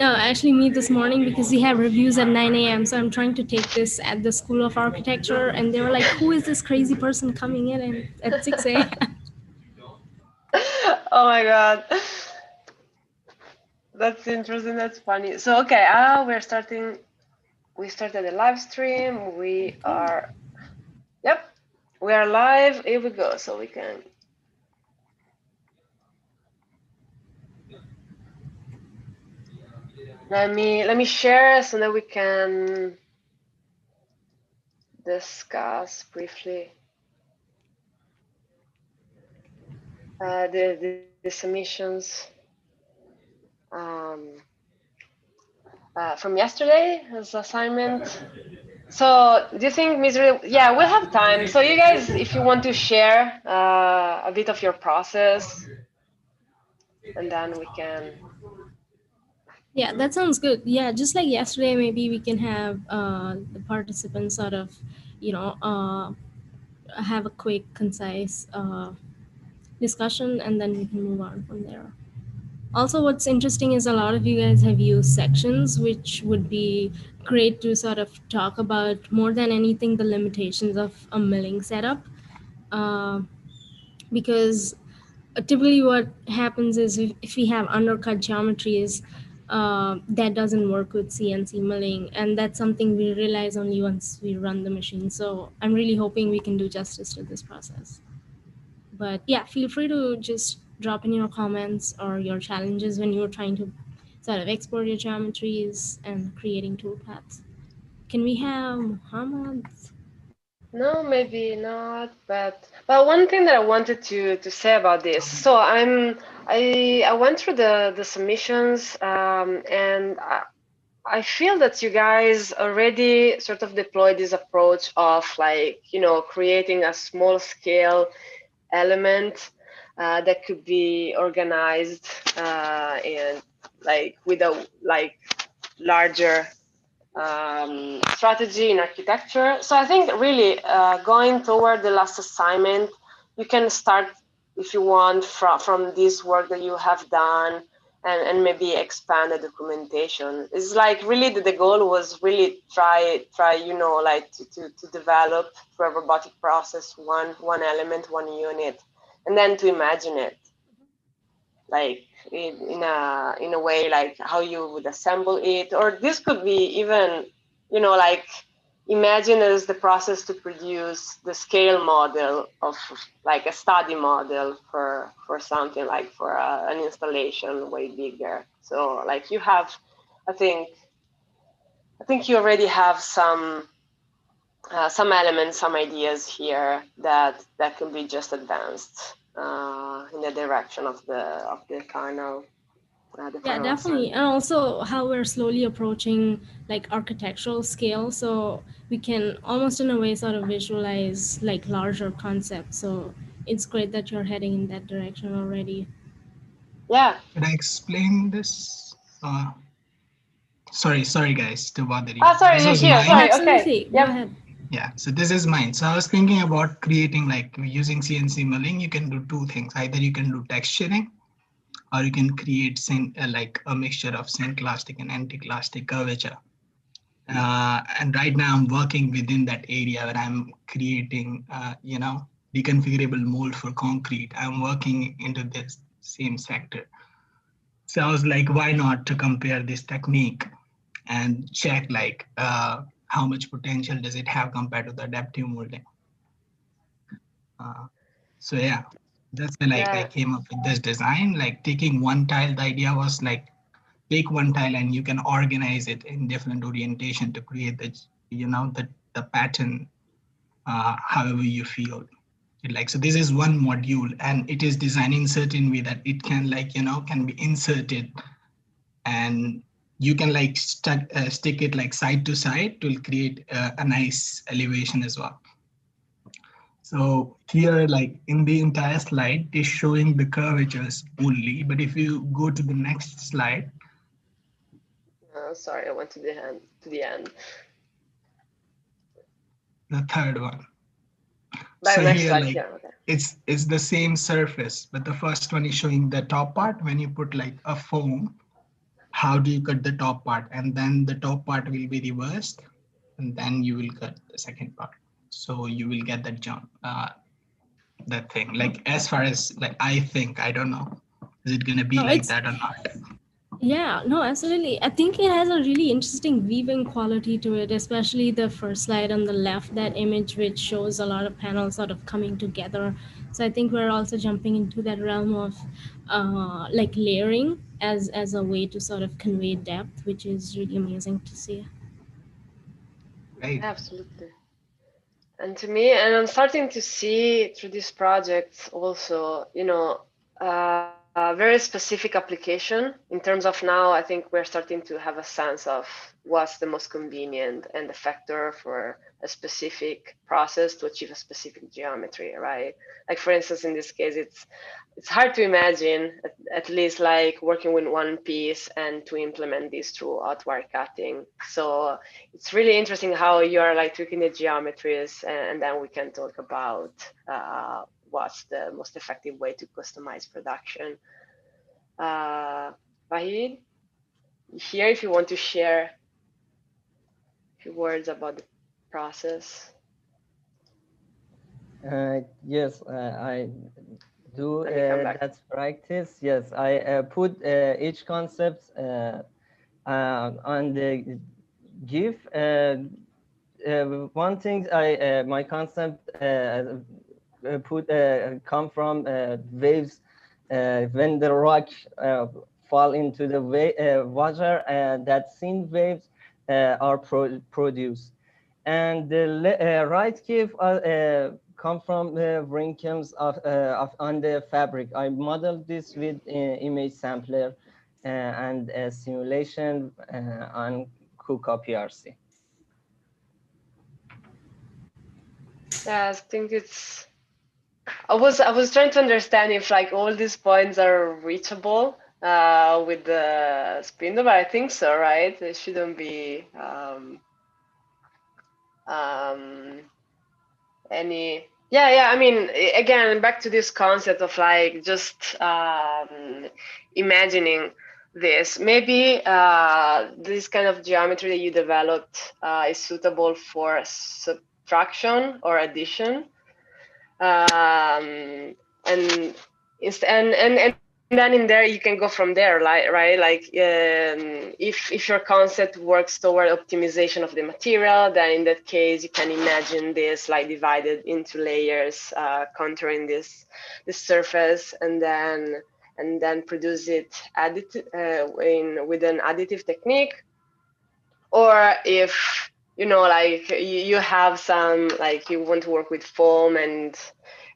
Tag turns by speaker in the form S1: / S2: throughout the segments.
S1: Actually me this morning because we have reviews at 9 a.m. So I'm trying to take this at the School of Architecture, and they were like, "Who is this crazy person coming in and at 6 a.m.?"
S2: Oh my God. That's interesting. That's funny. So, okay, we're starting. We started a live stream. We are, yep, we are live. Here we go. So we can, let me share so that we can discuss briefly the submissions um, from yesterday as assignment. So do you think, Misery? Yeah, we'll have time. So you guys, if you want to share a bit of your process, and then we can.
S1: Yeah, that sounds good. Yeah, just like yesterday, maybe we can have the participants sort of, have a quick, concise discussion, and then we can move on from there. Also, what's interesting is a lot of you guys have used sections, which would be great to sort of talk about more than anything the limitations of a milling setup. Uh, because typically what happens is if we have undercut geometries, that doesn't work with CNC milling, and that's something we realize only once we run the machine. So I'm really hoping we can do justice to this process. But yeah, feel free to just drop in your comments or your challenges when you're trying to sort of export your geometries and creating toolpaths. Can we have Muhammad?
S2: No, maybe not, but one thing that I wanted to say about this. So I went through the submissions, and I feel that you guys already sort of deployed this approach of, like, creating a small scale element that could be organized and, like, with a, like, larger strategy in architecture. So I think really going toward the last assignment, you can start, if you want, from this work that you have done, and maybe expand the documentation. It's like really the goal was really try like to develop for a robotic process one element, one unit, and then to imagine it, like in a way, like how you would assemble it. Or this could be even, like, imagine as the process to produce the scale model of, like, a study model for something, like for an installation way bigger. So, like, you have, i think I think you already have some elements, some ideas here that can be just advanced in the direction of the final
S1: Yeah, definitely. And
S2: assignment.
S1: also how we're slowly approaching like architectural scale. So we can almost in a way sort of visualize like larger concepts. So it's great that you're heading in that direction already.
S2: Yeah.
S3: Could I explain this? Sorry, guys, to bother you.
S2: Oh, sorry,
S3: This
S2: you're
S3: was
S2: here.
S3: mine.
S2: Sorry. Okay.
S1: Absolutely. Go
S2: Yep.
S1: ahead.
S3: Yeah, so this is mine. So I was thinking about creating, like, using CNC milling. You can do two things. Either you can do texturing, or you can create like a mixture of synclastic and anticlastic curvature. And right now I'm working within that area where I'm creating, reconfigurable mold for concrete. I'm working into this same sector. So I was like, why not to compare this technique and check, like, how much potential does it have compared to the adaptive molding. Uh, so yeah, that's why, like, I
S2: Yeah.
S3: came up with this design, like taking one tile. The idea was like, take one tile and you can organize it in different orientation to create the pattern however you feel. Like, so this is one module, and it is designed in certain way that it can, like, can be inserted, and you can, like, stick it like side to side to create a nice elevation as well. So here, like, in the entire slide is showing the curvatures only, but if you go to the next slide,
S2: Sorry, I went to the end.
S3: the third one.
S2: By
S3: So
S2: the next
S3: here,
S2: slide.
S3: like,
S2: Yeah. Okay.
S3: it's the same surface, but the first one is showing the top part when you put like a foam, how do you cut the top part, and then the top part will be reversed, and then you will cut the second part. So you will get that jump, that thing. Like as far as like I think, I don't know, is it gonna be
S1: No,
S3: like
S1: it's
S3: that or not?
S1: yeah, no, absolutely. I think it has a really interesting weaving quality to it, especially the first slide on the left, that image which shows a lot of panels sort of coming together. So I think we're also jumping into that realm of like layering as a way to sort of convey depth, which is really amazing to see.
S3: Right.
S2: Absolutely. And to me, and I'm starting to see through these projects also, a very specific application in terms of now, I think we're starting to have a sense of what's the most convenient and effector for a specific process to achieve a specific geometry, right? Like for instance, in this case, it's hard to imagine at least like working with one piece and to implement this through outward cutting. So it's really interesting how you are like tweaking the geometries, and then we can talk about what's the most effective way to customize production. Vahid, here if you want to share a few words about the process.
S4: Yes, I do
S2: Let me come back.
S4: that practice. Yes, I put each concept on the GIF. One thing my concept put come from waves when the rock fall into the water. That scene waves are produced, and the right GIF come from wrinkles of on the fabric. I modeled this with image sampler and simulation on Kuka PRC.
S2: Yeah, I think it's. I was trying to understand if like all these points are reachable with the spindle, but I think so, right? It shouldn't be um, any. Yeah. I mean, again, back to this concept of like just imagining this. Maybe this kind of geometry that you developed is suitable for subtraction or addition. And then in there you can go from there, right? Like if your concept works toward optimization of the material, then in that case you can imagine this like divided into layers, contouring this surface, and then produce it with an additive technique. Or if like you have some, like you want to work with foam, and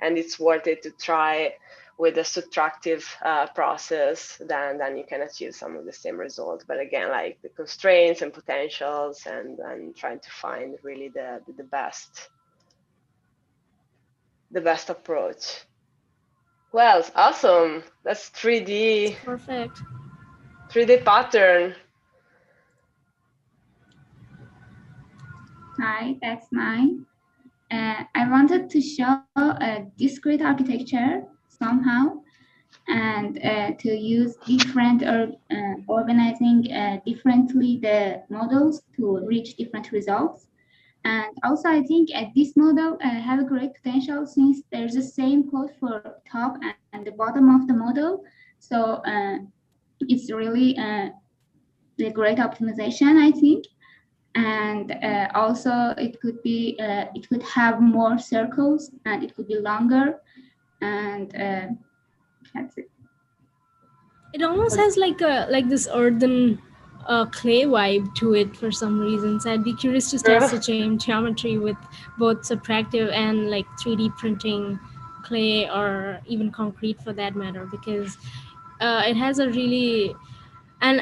S2: it's worth it to try with a subtractive process, then you can achieve some of the same results. But again, like the constraints and potentials, and trying to find really the best approach. Well, awesome. That's
S1: It's
S2: 3D
S1: perfect.
S2: 3D pattern.
S5: Hi, that's mine. I wanted to show a discrete architecture somehow, and to use different or organizing differently the models to reach different results. And also, I think this model have a great potential since there's the same code for top and the bottom of the model. So it's really a great optimization, I think. And also it could have more circles, and it could be longer, and that's it.
S1: It almost has like this earthen clay vibe to it for some reason. So I'd be curious to test the same geometry with both subtractive and like 3D printing clay, or even concrete for that matter, because it has a really, and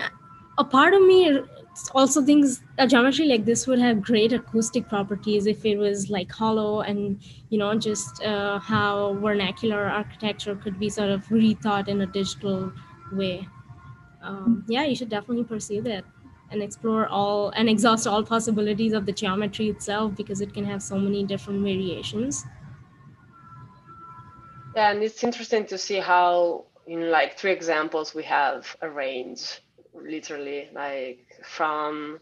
S1: a part of me also thinks a geometry like this would have great acoustic properties if it was like hollow, and just how vernacular architecture could be sort of rethought in a digital way. Yeah, you should definitely pursue that and explore all and exhaust all possibilities of the geometry itself, because it can have so many different variations.
S2: Yeah, and it's interesting to see how in like 3 examples we have a range literally like from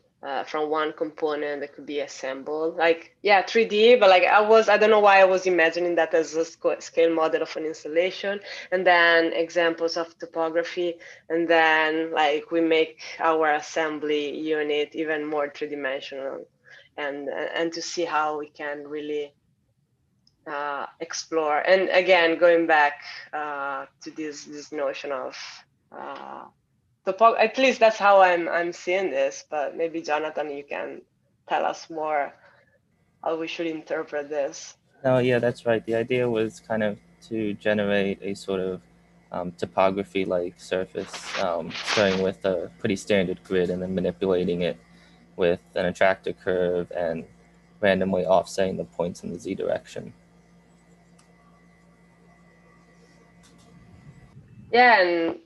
S2: one component that could be assembled, like, yeah, 3D, but like I don't know why I was imagining that as a scale model of an installation, and then examples of topography, and then like we make our assembly unit even more three-dimensional, and to see how we can really explore. And again, going back to this notion of at least that's how I'm seeing this, but maybe Jonathan, you can tell us more how we should interpret this.
S6: No, yeah, that's right. The idea was kind of to generate a sort of topography-like surface, starting with a pretty standard grid and then manipulating it with an attractor curve and randomly offsetting the points in the z direction.
S2: Yeah, and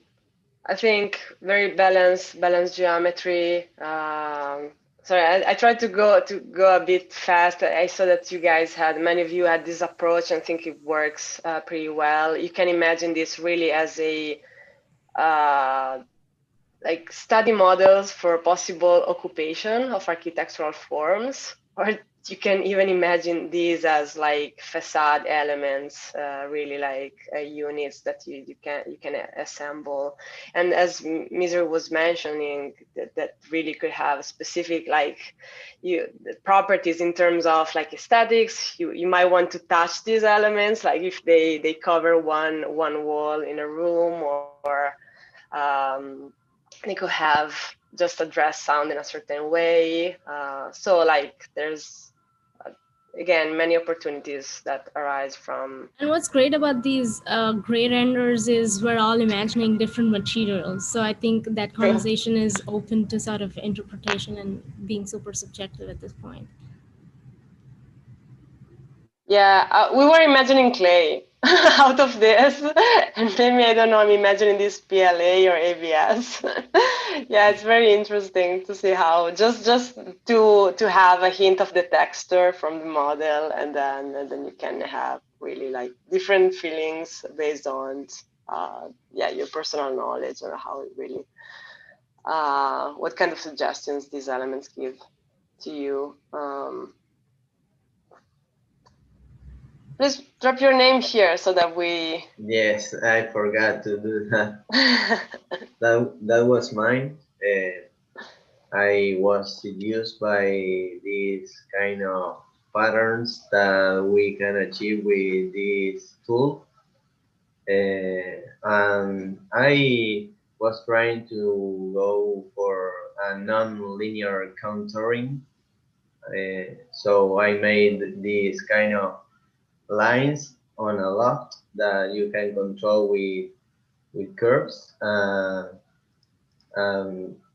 S2: I think very balanced geometry. Sorry, I tried to go a bit fast. I saw that you guys many of you had this approach, and I think it works pretty well. You can imagine this really as a like study models for possible occupation of architectural forms, or you can even imagine these as like facade elements, really like units that you can assemble. And as Miser was mentioning, that really could have specific like properties in terms of like aesthetics. You might want to touch these elements, like if they cover one wall in a room, or they could have just a dress sound in a certain way. So like there's again many opportunities that arise from.
S1: And what's great about these gray renders is we're all imagining different materials. So I think that conversation is open to sort of interpretation and being super subjective at this point.
S2: Yeah, we were imagining clay out of this, and maybe, I don't know, I'm imagining this PLA or ABS. Yeah, it's very interesting to see how just to have a hint of the texture from the model, and then you can have really like different feelings based on yeah, your personal knowledge, or how it really what kind of suggestions these elements give to you. Please drop your name here so that we.
S7: Yes, I forgot to do that. That was mine. I was seduced by these kind of patterns that we can achieve with this tool. And I was trying to go for a non-linear contouring. So I made these kind of lines on a loft that you can control with curves.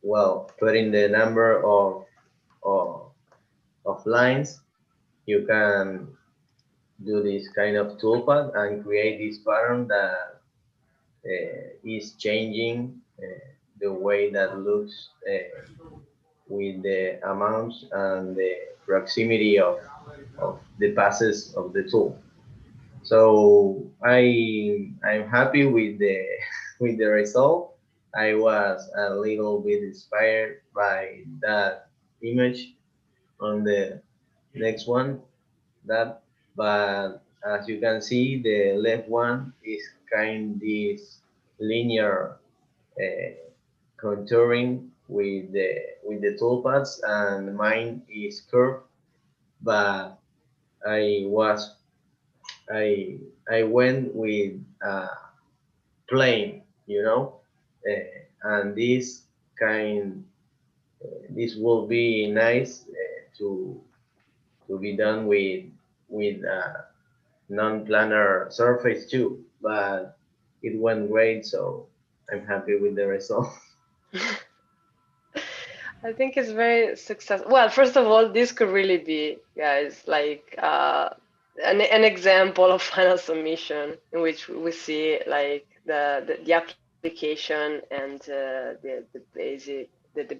S7: Well, putting the number of lines, you can do this kind of toolpath and create this pattern that is changing the way that looks with the amounts and the proximity of the passes of the tool. So I'm happy with the with the result. I was a little bit inspired by that image on the next one. That, but as you can see, the left one is kind this linear contouring with the toolpaths, and mine is curved. But I was I went with plain, and this will be nice to be done with non-planar surface too. But it went great, so I'm happy with the result.
S2: I think it's very successful. Well, first of all, this could really be, guys, like an example of final submission in which we see like the application and the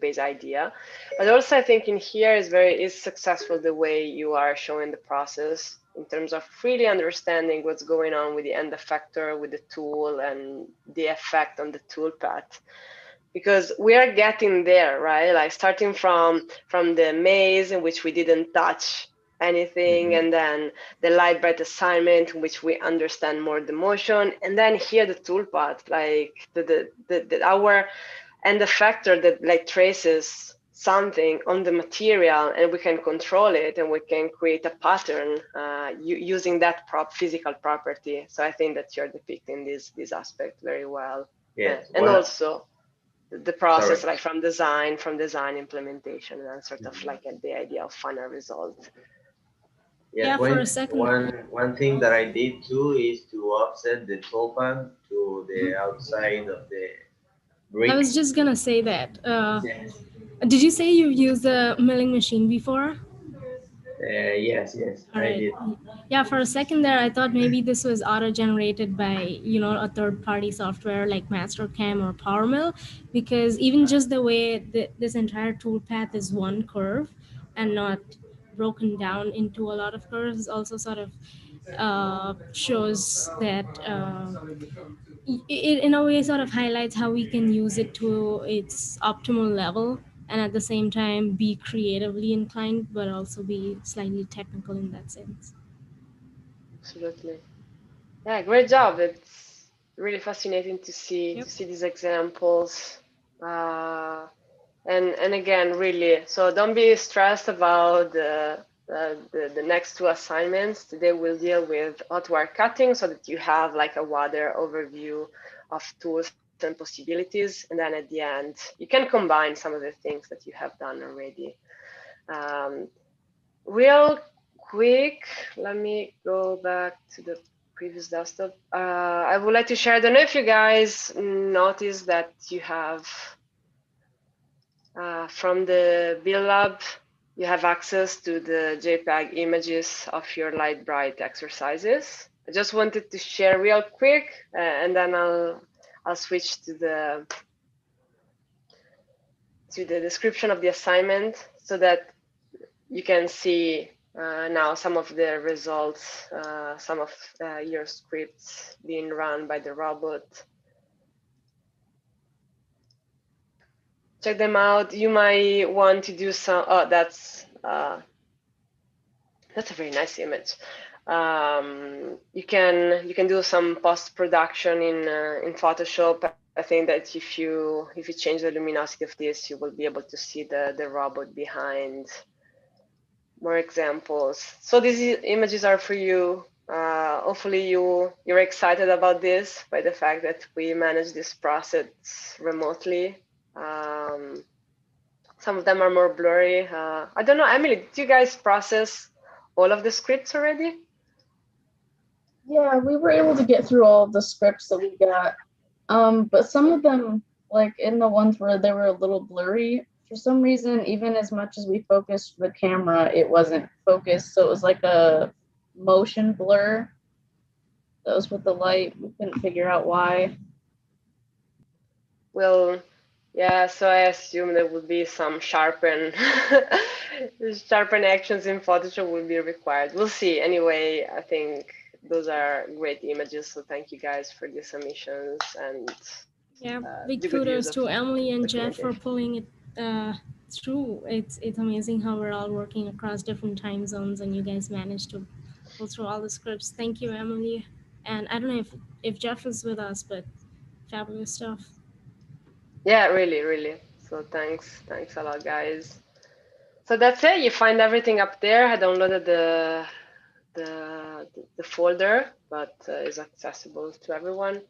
S2: base idea. But also, I think in here is successful the way you are showing the process in terms of really understanding what's going on with the end effector, with the tool, and the effect on the toolpath. because we are getting there, right? Like starting from the maze in which we didn't touch anything, and then the light bright assignment in which we understand more the motion, and then here the toolpath, like our and the factor that like traces something on the material, and we can control it, and we can create a pattern using that physical property. So I think that you're depicting this aspect very well.
S7: Yes.
S2: And also the process,
S7: Sorry.
S2: like from design implementation, and sort of like the idea of final result.
S7: Yes,
S1: Yeah, for a second.
S7: one thing that I did too is to offset the toolpath to the outside of the
S1: I
S7: brick.
S1: was just gonna say that.
S7: Yes.
S1: Did you say you've used the milling machine before?
S7: Yes,
S1: All
S7: I
S1: right.
S7: did.
S1: Yeah, for a second there, I thought maybe this was auto-generated by, a third-party software like Mastercam or PowerMill, because even just the way this entire toolpath is one curve and not broken down into a lot of curves also sort of shows that it in a way sort of highlights how we can use it to its optimal level, and at the same time be creatively inclined but also be slightly technical in that sense.
S2: Absolutely. Yeah, great job. It's really fascinating to see
S1: Yep.
S2: these examples. And again, really, so don't be stressed about the next two assignments. Today we'll deal with hot wire cutting so that you have like a wider overview of tools and possibilities. And then at the end, you can combine some of the things that you have done already. Real quick, let me go back to the previous desktop. I would like to share, I don't know if you guys noticed that you have from the Build Lab, you have access to the JPEG images of your light bright exercises. I just wanted to share real quick, and then I'll switch to the description of the assignment so that you can see now some of the results, some of your scripts being run by the robot. Check them out. You might want to do some. Oh, that's a very nice image. You can do some post production in Photoshop. I think that if you change the luminosity of this, you will be able to see the robot behind. More examples. So these images are for you. Hopefully you're excited about this by the fact that we manage this process remotely. Some of them are more blurry. I don't know, Emily, did you guys process all of the scripts already?
S8: Yeah, we were able to get through all of the scripts that we got. But some of them, like in the ones where they were a little blurry, for some reason, even as much as we focused the camera, it wasn't focused. So it was like a motion blur that was with the light. We couldn't figure out why.
S2: Well, yeah, so I assume there would be some sharpen actions in Photoshop will be required. We'll see. Anyway, I think those are great images. So thank you guys for the submissions and
S1: Yeah,
S2: the
S1: big
S2: good use
S1: kudos
S2: of
S1: to Emily and Jeff for
S2: documentation.
S1: pulling it through. It's amazing how we're all working across different time zones and you guys managed to pull through all the scripts. Thank you, Emily. And I don't know if Jeff is with us, but fabulous stuff.
S2: Yeah, really, really. So thanks a lot, guys. So that's it. You find everything up there. I downloaded the folder, but it's accessible to everyone.